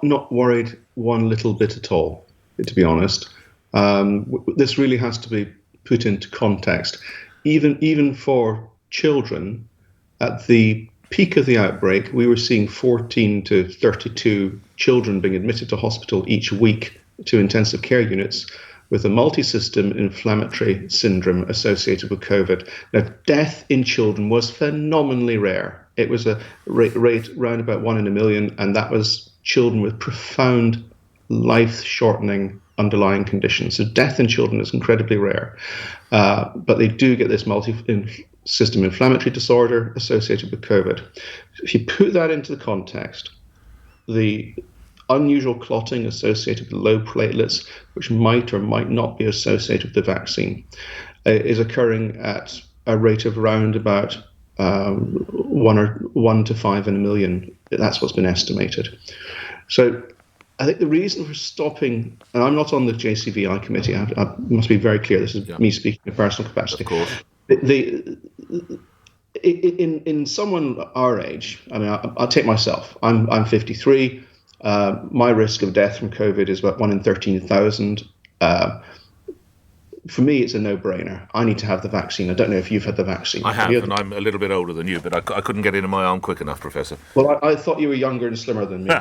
not worried one little bit at all, to be honest. This really has to be put into context. Even for children, at the peak of the outbreak, we were seeing 14 to 32 children being admitted to hospital each week to intensive care units with a multi-system inflammatory syndrome associated with COVID. Now, death in children was phenomenally rare. It was a rate around about 1 in a million, and that was children with profound life-shortening underlying conditions. So death in children is incredibly rare, but they do get this multi-system inflammatory disorder associated with COVID. If you put that into the context, the unusual clotting associated with low platelets, which might or might not be associated with the vaccine, is occurring at a rate of around about 1 to 5 in a million. That's what's been estimated. So I think the reason for stopping, and I'm not on the JCVI committee, I must be very clear, this is me speaking in personal capacity. Of course. In someone our age, I mean, I'll take myself. I'm 53. My risk of death from COVID is about 1 in 13,000. For me, it's a no-brainer. I need to have the vaccine. I don't know if you've had the vaccine. I have, and I'm a little bit older than you, but I couldn't get it in my arm quick enough, Professor. Well, I thought you were younger and slimmer than me.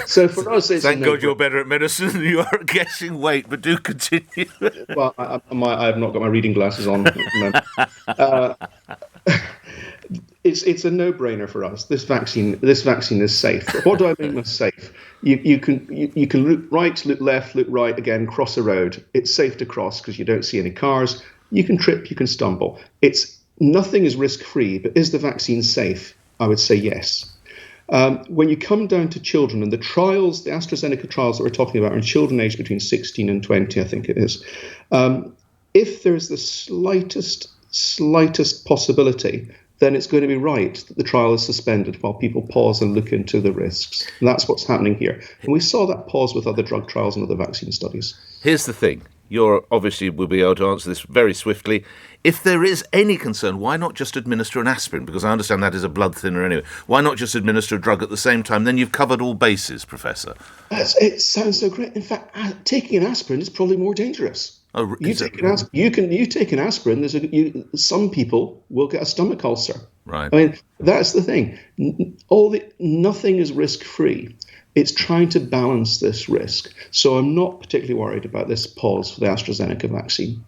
So for us, it's thank God you're better at medicine than you are at guessing weight, but do continue. Well, I have not got my reading glasses on. It's a no-brainer for us. This vaccine is safe. But what do I mean by safe? You can look right, look left, look right, again, cross a road. It's safe to cross because you don't see any cars. You can trip, you can stumble. Nothing is risk-free, but is the vaccine safe? I would say yes. When you come down to children, and the trials, the AstraZeneca trials that we're talking about are in children aged between 16 and 20, I think it is. If there's the slightest possibility, then it's going to be right that the trial is suspended while people pause and look into the risks. And that's what's happening here. And we saw that pause with other drug trials and other vaccine studies. Here's the thing. You obviously will be able to answer this very swiftly. If there is any concern, why not just administer an aspirin? Because I understand that is a blood thinner anyway. Why not just administer a drug at the same time? Then you've covered all bases, Professor. It sounds so great. In fact, taking an aspirin is probably more dangerous. Oh, you take an aspirin. Some people will get a stomach ulcer. Right. I mean, that's the thing. Nothing is risk-free. It's trying to balance this risk. So I'm not particularly worried about this pause for the AstraZeneca vaccine.